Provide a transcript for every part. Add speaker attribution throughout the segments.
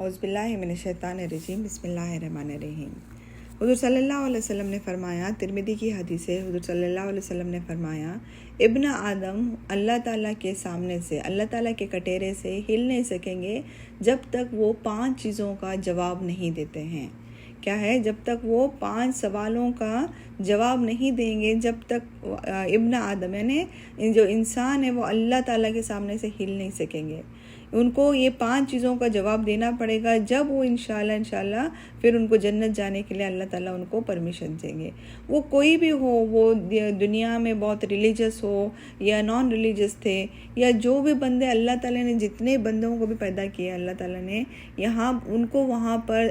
Speaker 1: اعوذ باللہ من الشیطان الرجیم، بسم اللہ الرحمن الرحیم۔ حضور صلی اللہ علیہ وسلم نے فرمایا، ترمذی کی حدیث ہے، حضور صلی اللہ علیہ وسلم نے فرمایا، ابن آدم اللہ تعالیٰ کے سامنے سے، اللہ تعالیٰ کے کٹہرے سے ہل نہیں سکیں گے جب تک وہ 5 چیزوں کا جواب نہیں دیتے ہیں۔ کیا ہے؟ جب تک وہ 5 سوالوں کا جواب نہیں دیں گے، جب تک ابن آدم یعنی جو انسان ہے وہ اللہ تعالیٰ کے سامنے سے ہل نہیں سکیں گے۔ ان کو یہ 5 چیزوں کا جواب دینا پڑے گا، جب وہ انشاءاللہ پھر ان کو جنت جانے کے لیے اللہ تعالیٰ ان کو پرمیشن دیں گے۔ وہ کوئی بھی ہو، وہ دنیا میں بہت ریلیجس ہو یا نان ریلیجس تھے، یا جو بھی بندے اللہ تعالیٰ نے جتنے بندوں کو بھی پیدا کیا اللہ تعالیٰ نے، یہاں ان کو وہاں پر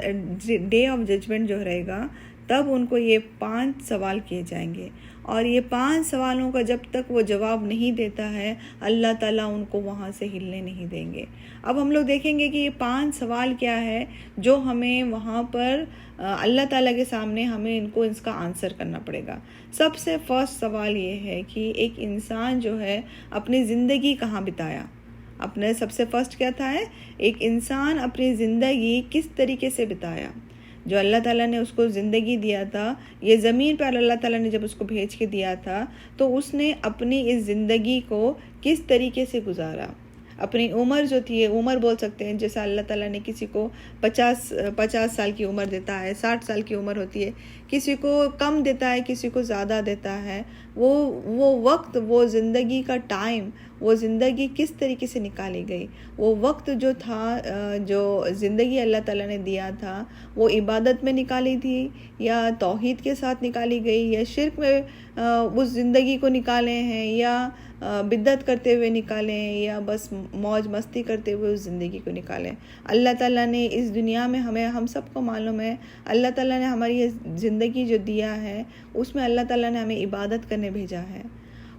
Speaker 1: ڈے آف ججمنٹ جو رہے گا تب ان کو یہ 5 سوال کیے جائیں گے، اور یہ 5 سوالوں کا جب تک وہ جواب نہیں دیتا ہے اللہ تعالیٰ ان کو وہاں سے ہلنے نہیں دیں گے۔ اب ہم لوگ دیکھیں گے کہ یہ 5 سوال کیا ہے جو ہمیں وہاں پر اللہ تعالیٰ کے سامنے ہمیں اس کا آنسر کرنا پڑے گا۔ سب سے فرسٹ سوال یہ ہے کہ ایک انسان جو ہے اپنی زندگی کہاں بتایا۔ اپنے سب سے فرسٹ کیا تھا؟ ایک انسان اپنی زندگی کس طریقے سے بتایا۔ جو اللہ تعالیٰ نے اس کو زندگی دیا تھا، یہ زمین پر اللہ تعالیٰ نے جب اس کو بھیج کے دیا تھا تو اس نے اپنی اس زندگی کو کس طریقے سے گزارا۔ اپنی عمر جو تھی، عمر بول سکتے ہیں، جیسا اللہ تعالیٰ نے کسی کو 50 سال کی عمر دیتا ہے، 60 سال کی عمر ہوتی ہے، کسی کو کم دیتا ہے، کسی کو زیادہ دیتا ہے۔ وہ وقت، وہ زندگی کا ٹائم، وہ زندگی کس طریقے سے نکالی گئی، وہ وقت جو تھا، جو زندگی اللہ تعالیٰ نے دیا تھا، وہ عبادت میں نکالی تھی یا توحید کے ساتھ نکالی گئی، یا شرک میں اس زندگی کو نکالے ہیں، یا بدعت کرتے ہوئے نکالے ہیں، یا بس موج مستی کرتے ہوئے اس زندگی کو نکالیں۔ اللہ تعالیٰ نے اس دنیا میں ہم سب کو معلوم ہے، اللہ تعالیٰ نے ہماری یہ زندگی جو دیا ہے اس میں اللہ تعالیٰ نے ہمیں عبادت کرنے بھیجا ہے۔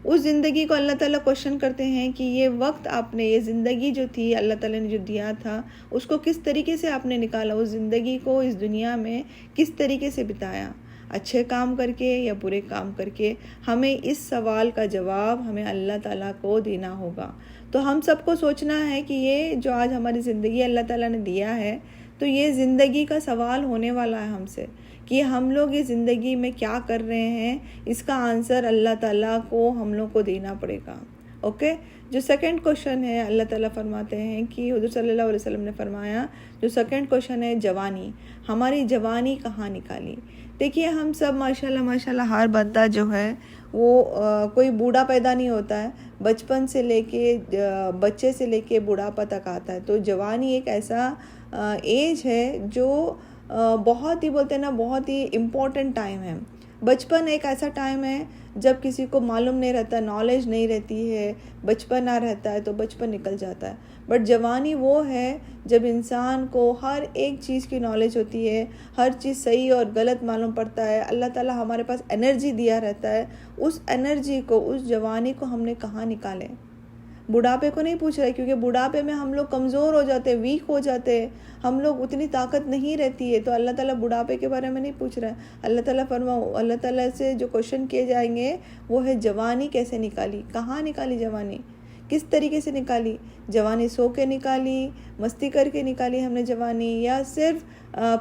Speaker 1: اس زندگی کو اللہ تعالیٰ کوشچن کرتے ہیں کہ یہ وقت آپ نے، یہ زندگی جو تھی اللہ تعالیٰ نے جو دیا تھا اس کو کس طریقے سے آپ نے نکالا، اس زندگی کو اس دنیا میں کس طریقے سے بتایا، اچھے کام کر کے یا برے کام کر کے۔ ہمیں اس سوال کا جواب ہمیں اللہ تعالیٰ کو دینا ہوگا۔ تو ہم سب کو سوچنا ہے کہ یہ جو آج ہماری زندگی اللہ تعالیٰ نے دیا ہے، تو یہ زندگی کا سوال ہونے والا ہے ہم سے کہ ہم لوگ اس زندگی میں کیا کر رہے ہیں، اس کا آنسر اللہ تعالیٰ کو ہم لوگ کو دینا پڑے گا۔ اوکے، جو سیکنڈ کوشچن ہے، اللہ تعالیٰ فرماتے ہیں کہ حضور صلی اللہ علیہ وسلم نے فرمایا، جو سیکنڈ کوشچن ہے جوانی، ہماری جوانی کہاں نکالی۔ دیکھیے ہم سب ماشاءاللہ ہر بندہ جو ہے وہ کوئی بوڑھا پیدا نہیں ہوتا ہے، بچپن سے لے کے بچے سے لے کے بوڑھاپا تک آتا ہے۔ تو جوانی ایک ایسا ایج ہے جو بہت ہی بولتے ہیں نا، بہت ہی امپورٹنٹ ٹائم ہے۔ بچپن ایک ایسا ٹائم ہے جب کسی کو معلوم نہیں رہتا، نالج نہیں رہتی ہے، بچپن آ رہتا ہے تو بچپن نکل جاتا ہے۔ بٹ جوانی وہ ہے جب انسان کو ہر ایک چیز کی نالج ہوتی ہے، ہر چیز صحیح اور غلط معلوم پڑتا ہے، اللہ تعالیٰ ہمارے پاس انرجی دیا رہتا ہے۔ اس انرجی کو، اس جوانی کو ہم نے کہاں نکالے؟ بڑھاپے کو نہیں پوچھ رہے، کیونکہ بڑھاپے میں ہم لوگ کمزور ہو جاتے، ویک ہو جاتے، ہم لوگ اتنی طاقت نہیں رہتی ہے، تو اللہ تعالیٰ بڑھاپے کے بارے میں نہیں پوچھ رہا ہے۔ اللہ تعالیٰ سے جو کوشچن کیے جائیں گے وہ ہے جوانی کیسے نکالی، کہاں نکالی جوانی، کس طریقے سے نکالی۔ جوانی سو کے نکالی، مستی کر کے نکالی ہم نے جوانی، یا صرف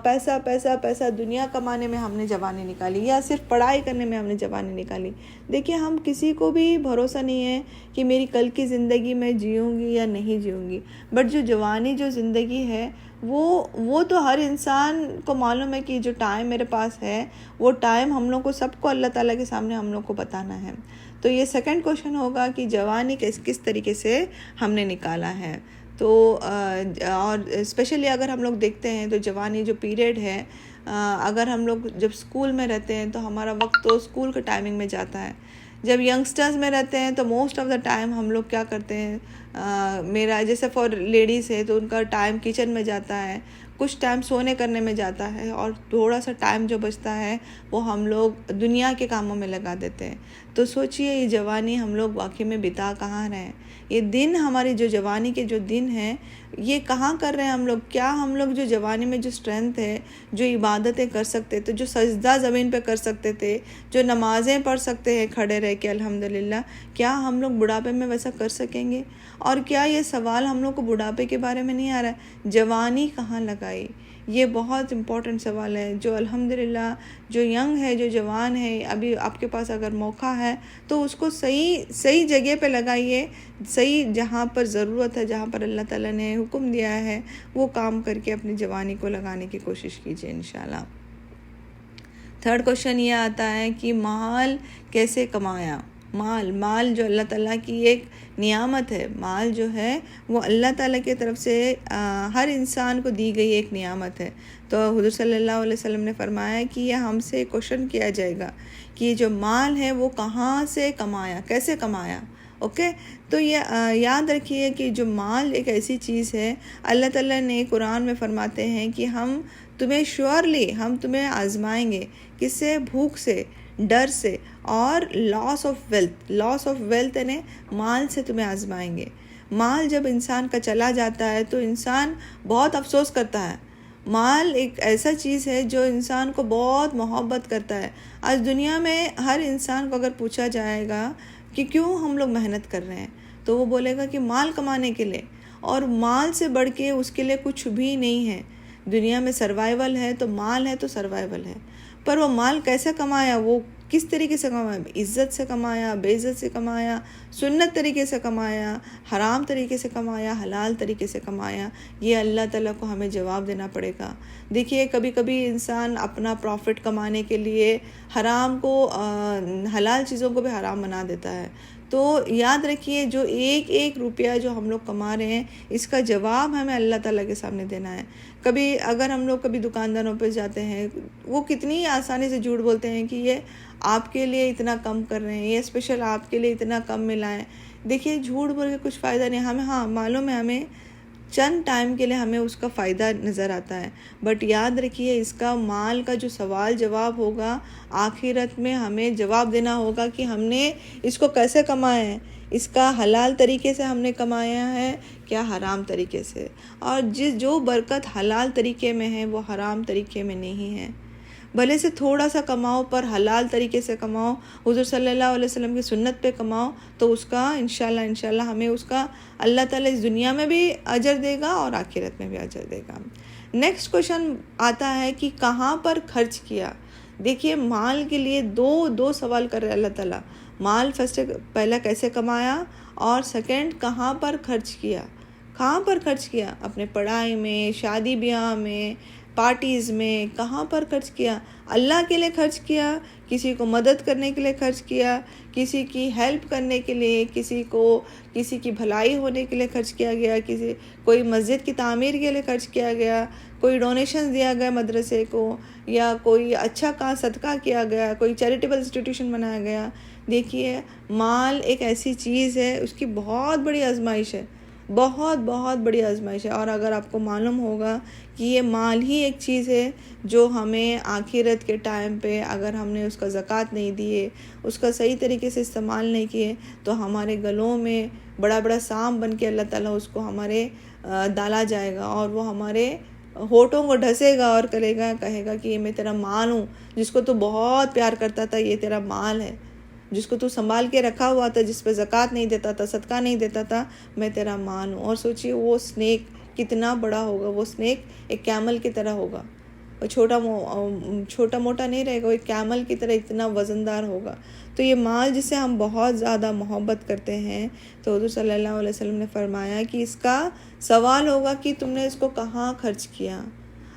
Speaker 1: پیسہ دنیا کمانے میں ہم نے جوانی نکالی، یا صرف پڑھائی کرنے میں ہم نے جوانی نکالی۔ دیکھیے ہم کسی کو بھی بھروسہ نہیں ہے کہ میری کل کی زندگی میں جیوں گی یا نہیں جیوں گی، بٹ جو جوانی جو زندگی ہے وہ تو ہر انسان کو معلوم ہے کہ جو ٹائم میرے پاس ہے وہ ٹائم ہم لوگ کو، سب کو اللہ تعالیٰ کے سامنے ہم لوگ کو بتانا ہے۔ تو یہ سیکنڈ کوشچن ہوگا کہ جوانی کس طریقے سے ہم نے نکالا ہے۔ تو اور اسپیشلی اگر ہم لوگ دیکھتے ہیں تو جوانی جو پیریڈ ہے، اگر ہم لوگ جب اسکول میں رہتے ہیں تو ہمارا وقت تو اسکول کے ٹائمنگ میں جاتا ہے۔ جب ینگسٹرز میں رہتے ہیں تو موسٹ آف دا ٹائم ہم لوگ کیا کرتے ہیں، میرا جیسے فار لیڈیز ہے تو ان کا ٹائم کچن میں جاتا ہے، کچھ ٹائم سونے کرنے میں جاتا ہے، اور تھوڑا سا ٹائم جو بچتا ہے وہ ہم لوگ دنیا کے کاموں میں لگا دیتے ہیں۔ تو سوچئے یہ جوانی ہم لوگ واقعی میں بتا کہاں رہے ہیں؟ یہ دن ہماری جو جوانی کے جو دن ہیں یہ کہاں کر رہے ہیں ہم لوگ؟ کیا ہم لوگ جو جوانی میں جو اسٹرینتھ ہے، جو عبادتیں کر سکتے تھے، جو سجدہ زمین پہ کر سکتے تھے، جو نمازیں پڑھ سکتے ہیں کھڑے رہ کے الحمدللہ، کیا ہم لوگ بڑھاپے میں ویسا کر سکیں گے؟ اور کیا یہ سوال ہم لوگ کو بڑھاپے کے بارے میں نہیں آ رہا ہے؟ جوانی کہاں لگائی؟ یہ بہت امپورٹنٹ سوال ہے۔ جو الحمدللہ جو ینگ ہے، جو جوان ہے، ابھی آپ کے پاس اگر موقع ہے تو اس کو صحیح جگہ پہ لگائیے، صحیح جہاں پر ضرورت ہے، جہاں پر اللہ تعالیٰ نے حکم دیا ہے وہ کام کر کے اپنی جوانی کو لگانے کی کوشش کیجیے انشاءاللہ۔ تھرڈ کوشچن یہ آتا ہے کہ مال کیسے کمایا؟ مال جو اللہ تعالیٰ کی ایک نعمت ہے، مال جو ہے وہ اللہ تعالیٰ کی طرف سے ہر انسان کو دی گئی ایک نعمت ہے۔ تو حضور صلی اللہ علیہ وسلم نے فرمایا کہ یہ ہم سے کوشچن کیا جائے گا کہ جو مال ہے وہ کہاں سے کمایا، کیسے کمایا؟ اوکے، تو یہ یاد رکھیے کہ جو مال ایک ایسی چیز ہے، اللہ تعالیٰ نے قرآن میں فرماتے ہیں کہ ہم تمہیں آزمائیں گے، کس سے؟ بھوک سے، ڈر سے، اور لاس آف ویلتھ یعنی مال سے تمہیں آزمائیں گے۔ مال جب انسان کا چلا جاتا ہے تو انسان بہت افسوس کرتا ہے۔ مال ایک ایسا چیز ہے جو انسان کو بہت محبت کرتا ہے۔ آج دنیا میں ہر انسان کو اگر پوچھا جائے گا کہ کیوں ہم لوگ محنت کر رہے ہیں تو وہ بولے گا کہ مال کمانے کے لیے، اور مال سے بڑھ کے اس کے لیے کچھ بھی نہیں ہے۔ دنیا میں سروائیول ہے تو مال ہے تو سروائیول ہے، پر وہ مال کیسے کمایا، وہ کس طریقے سے کمایا؟ عزت سے کمایا، بے عزت سے کمایا، سنت طریقے سے کمایا، حرام طریقے سے کمایا، حلال طریقے سے کمایا، یہ اللہ تعالیٰ کو ہمیں جواب دینا پڑے گا۔ دیکھیے کبھی کبھی انسان اپنا پروفٹ کمانے کے لیے حرام کو حلال چیزوں کو بھی حرام بنا دیتا ہے۔ تو یاد رکھیے جو ایک روپیہ جو ہم لوگ کما رہے ہیں اس کا جواب ہمیں اللہ تعالیٰ کے سامنے دینا ہے۔ کبھی اگر ہم لوگ کبھی دکانداروں پہ جاتے ہیں، وہ کتنی آسانی سے جھوٹ بولتے ہیں کہ یہ آپ کے لیے اتنا کم کر رہے ہیں، یہ اسپیشل آپ کے لیے اتنا کم ملا ہے۔ دیکھیے جھوٹ بول کے کچھ فائدہ نہیں، ہمیں معلوم ہے ہمیں چند ٹائم کے لیے ہمیں اس کا فائدہ نظر آتا ہے، بٹ یاد رکھیے اس کا مال کا جو سوال جواب ہوگا آخرت میں ہمیں جواب دینا ہوگا کہ ہم نے اس کو کیسے کمایا ہے، اس کا حلال طریقے سے ہم نے کمایا ہے کیا حرام طریقے سے، اور جو برکت حلال طریقے میں ہے وہ حرام طریقے میں نہیں ہے۔ بھلے سے تھوڑا سا کماؤ پر حلال طریقے سے کماؤ، حضور صلی اللہ علیہ وسلم کی سنت پہ کماؤ، تو اس کا انشاءاللہ ہمیں اس کا اللہ تعالیٰ اس دنیا میں بھی اجر دے گا اور آخرت میں بھی اجر دے گا۔ نیکسٹ کوشچن آتا ہے کہ کہاں پر خرچ کیا؟ دیکھیے مال کے لیے دو سوال کر رہے اللہ تعالیٰ۔ مال پہلا کیسے کمایا، اور سیکنڈ کہاں پر خرچ کیا؟ کہاں پر خرچ کیا؟ اپنے پڑھائی میں، شادی بیاہ میں، پارٹیز میں، کہاں پر خرچ کیا؟ اللہ کے لیے خرچ کیا، کسی کو مدد کرنے کے لیے خرچ کیا، کسی کی ہیلپ کرنے کے لیے، کسی کی بھلائی ہونے کے لیے خرچ کیا گیا، کوئی مسجد کی تعمیر کے لیے خرچ کیا گیا، کوئی ڈونیشن دیا گیا مدرسے کو، یا کوئی اچھا کام صدقہ کیا گیا، کوئی چیریٹیبل انسٹیٹیوشن بنایا گیا۔ دیکھیے مال ایک ایسی چیز ہے، اس کی بہت بڑی آزمائش ہے، بہت بڑی آزمائش ہے، اور اگر آپ کو معلوم ہوگا کہ یہ مال ہی ایک چیز ہے جو ہمیں آخرت کے ٹائم پہ اگر ہم نے اس کا زکوٰۃ نہیں دیے، اس کا صحیح طریقے سے استعمال نہیں کیے، تو ہمارے گلوں میں بڑا سانپ بن کے اللہ تعالیٰ اس کو ہمارے ڈالا جائے گا، اور وہ ہمارے ہونٹوں کو ڈھسے گا اور کہے گا کہ یہ میں تیرا مال ہوں، جس کو تو بہت پیار کرتا تھا، یہ تیرا مال ہے، جس کو تو سنبھال کے رکھا ہوا تھا، جس پہ زکوٰۃ نہیں دیتا تھا، صدقہ نہیں دیتا تھا، میں تیرا مال ہوں۔ اور سوچئے وہ سنیک کتنا بڑا ہوگا، وہ سنیک ایک کیمل کی طرح ہوگا، وہ چھوٹا موٹا نہیں رہے گا، وہ ایک کیمل کی طرح اتنا وزندار ہوگا۔ تو یہ مال جسے ہم بہت زیادہ محبت کرتے ہیں، تو حضور صلی اللہ علیہ وسلم نے فرمایا کہ اس کا سوال ہوگا کہ تم نے اس کو کہاں خرچ کیا۔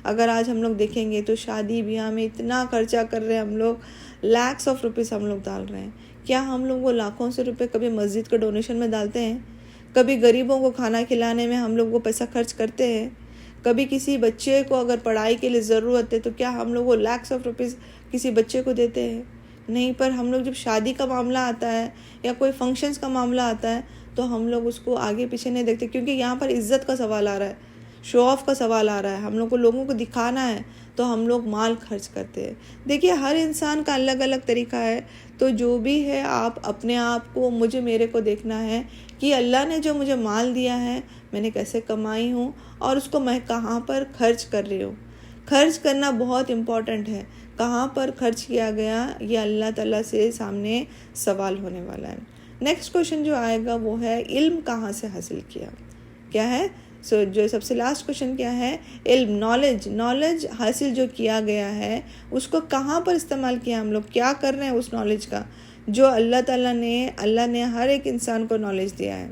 Speaker 1: اگر آج ہم لوگ دیکھیں گے تو شادی بیاہ میں اتنا خرچہ کر رہے ہیں ہم لوگ، لیکس آف روپیز ہم لوگ ڈال رہے ہیں، کیا ہم لوگ وہ لاکھوں سے روپے کبھی مسجد کے ڈونیشن میں ڈالتے ہیں؟ کبھی غریبوں کو کھانا کھلانے میں ہم لوگ وہ پیسہ خرچ کرتے ہیں؟ کبھی کسی بچے کو اگر پڑھائی کے لیے ضرورت ہے تو کیا ہم لوگ وہ لیکس آف روپیز کسی بچے کو دیتے ہیں؟ نہیں، پر ہم لوگ جب شادی کا معاملہ آتا ہے یا کوئی فنکشنز کا معاملہ آتا ہے تو ہم لوگ اس کو آگے پیچھے نہیں دیکھتے، کیونکہ یہاں پر عزت کا سوال آ رہا ہے، شو آف کا سوال آ رہا ہے، ہم لوگ کو لوگوں کو دکھانا ہے، تو ہم لوگ مال خرچ کرتے ہیں. دیکھیے ہر انسان کا الگ الگ طریقہ ہے. تو جو بھی ہے آپ اپنے آپ کو میرے کو دیکھنا ہے کہ اللہ نے جو مجھے مال دیا ہے میں نے کیسے کمائی ہوں اور اس کو میں کہاں پر خرچ کر رہی ہوں. خرچ کرنا بہت امپورٹنٹ ہے. کہاں پر خرچ کیا گیا یہ اللہ تعالیٰ سے سامنے سوال ہونے والا ہے. نیکسٹ کوشچن جو آئے گا وہ ہے علم کہاں سے حاصل کیا. کیا ہے جو سب سے لاسٹ کوشچن کیا ہے؟ علم، نالج حاصل جو کیا گیا ہے اس کو کہاں پر استعمال کیا. ہم لوگ کیا کر رہے ہیں اس نالج کا جو اللہ نے ہر ایک انسان کو نالج دیا ہے.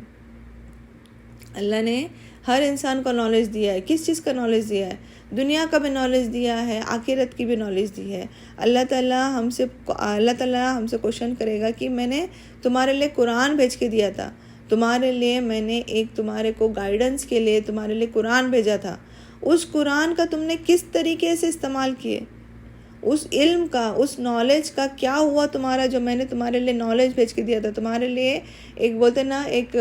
Speaker 1: اللہ نے ہر انسان کو نالج دیا ہے. کس چیز کا نالج دیا ہے؟ دنیا کا بھی نالج دیا ہے، آخرت کی بھی نالج دی ہے. اللہ تعالیٰ ہم سے کوشچن کرے گا کہ میں نے تمہارے لیے قرآن بھیج کے دیا تھا، تمہارے لیے میں نے تمہارے کو گائیڈنس کے لیے تمہارے لیے قرآن بھیجا تھا. اس قرآن کا تم نے کس طریقے سے استعمال کیے؟ اس علم کا، اس نالج کا کیا ہوا تمہارا جو میں نے تمہارے لیے نالج بھیج کے دیا تھا. تمہارے لیے ایک بولتے نا ایک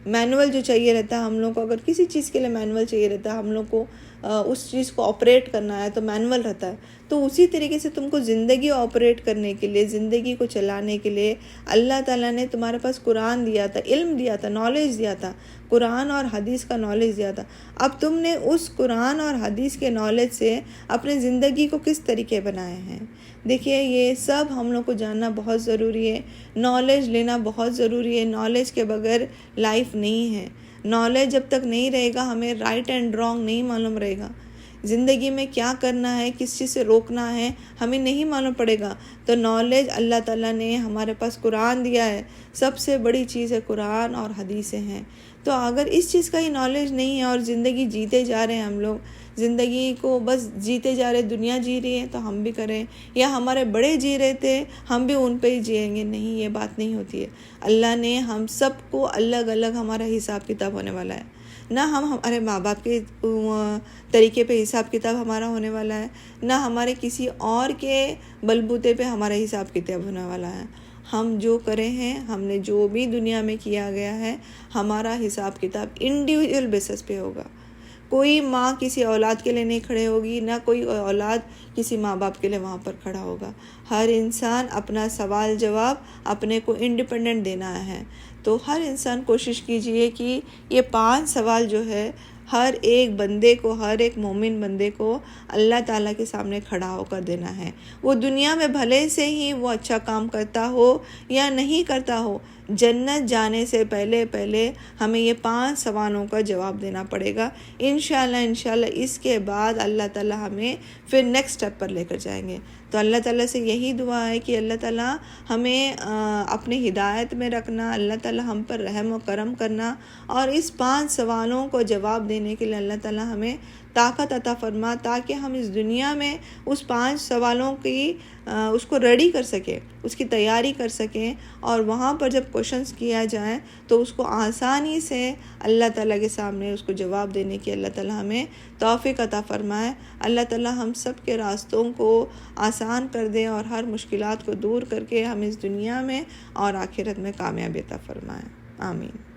Speaker 1: مینول جو چاہیے رہتا ہے ہم لوگ کو، اگر کسی چیز کے لیے مینول چاہیے رہتا ہے ہم لوگ کو اس چیز کو آپریٹ کرنا ہے تو مینول رہتا ہے. تو اسی طریقے سے تم کو زندگی آپریٹ کرنے کے لیے، زندگی کو چلانے کے لیے اللہ تعالیٰ نے تمہارے پاس قرآن دیا تھا، علم دیا تھا، نالج دیا تھا، قرآن اور حدیث کا نالج دیا تھا. اب تم نے اس قرآن اور حدیث کے نالج سے اپنے زندگی کو کس طریقے بنائے ہیں. دیکھیے یہ سب ہم لوگ کو جاننا بہت ضروری ہے. نالج لینا بہت ضروری ہے. نالج کے بغیر لائف نہیں ہے. نالج جب تک نہیں رہے گا ہمیں رائٹ اینڈ رانگ نہیں معلوم رہے گا. زندگی میں کیا کرنا ہے، کس چیز سے روکنا ہے ہمیں نہیں معلوم پڑے گا. تو نالج اللہ تعالیٰ نے ہمارے پاس قرآن دیا ہے. سب سے بڑی چیز ہے قرآن اور حدیثیں ہیں. تو اگر اس چیز کا ہی نالج نہیں ہے اور زندگی جیتے جا رہے ہیں، ہم لوگ زندگی کو بس جیتے جا رہے، دنیا جی رہی ہے تو ہم بھی کریں، یا ہمارے بڑے جی رہے تھے ہم بھی ان پہ ہی جئیں گے، نہیں، یہ بات نہیں ہوتی ہے. اللہ نے ہم سب کو الگ الگ ہمارا حساب کتاب ہونے والا ہے. نہ ہمارے ماں باپ کے طریقے پہ حساب کتاب ہمارا ہونے والا ہے، نہ ہمارے کسی اور کے بلبوتے پہ ہمارا حساب کتاب ہونے والا ہے. ہم جو کرے ہیں، ہم نے جو بھی دنیا میں کیا گیا ہے، ہمارا حساب کتاب انڈیویجول بیسس پہ ہوگا. کوئی ماں کسی اولاد کے لیے نہیں کھڑے ہوگی، نہ کوئی اولاد کسی ماں باپ کے لیے وہاں پر کھڑا ہوگا. ہر انسان اپنا سوال جواب اپنے کو انڈیپینڈنٹ دینا ہے. تو ہر انسان کوشش کیجئے کہ یہ 5 سوال جو ہے ہر ایک بندے کو، ہر ایک مومن بندے کو اللہ تعالیٰ کے سامنے کھڑا ہو کر دینا ہے. وہ دنیا میں بھلے سے ہی وہ اچھا کام کرتا ہو یا نہیں کرتا ہو، جنت جانے سے پہلے ہمیں یہ 5 سوالوں کا جواب دینا پڑے گا. انشاءاللہ اس کے بعد اللہ تعالیٰ ہمیں پھر نیکسٹ اسٹیپ پر لے کر جائیں گے. تو اللہ تعالیٰ سے یہی دعا ہے کہ اللہ تعالیٰ ہمیں اپنی ہدایت میں رکھنا، اللہ تعالیٰ ہم پر رحم و کرم کرنا، اور اس 5 سوالوں کو جواب دینے کے لیے اللہ تعالیٰ ہمیں طاقت عطا فرما، تاکہ ہم اس دنیا میں اس 5 سوالوں کی اس کو ریڈی کر سکیں، اس کی تیاری کر سکیں، اور وہاں پر جب کوشچنس کیا جائیں تو اس کو آسانی سے اللہ تعالیٰ کے سامنے اس کو جواب دینے کی اللہ تعالیٰ ہمیں توفیق عطا فرمائے. اللہ تعالیٰ ہم سب کے راستوں کو آسان کر دے اور ہر مشکلات کو دور کر کے ہم اس دنیا میں اور آخرت میں کامیابی عطا فرمائے. آمین.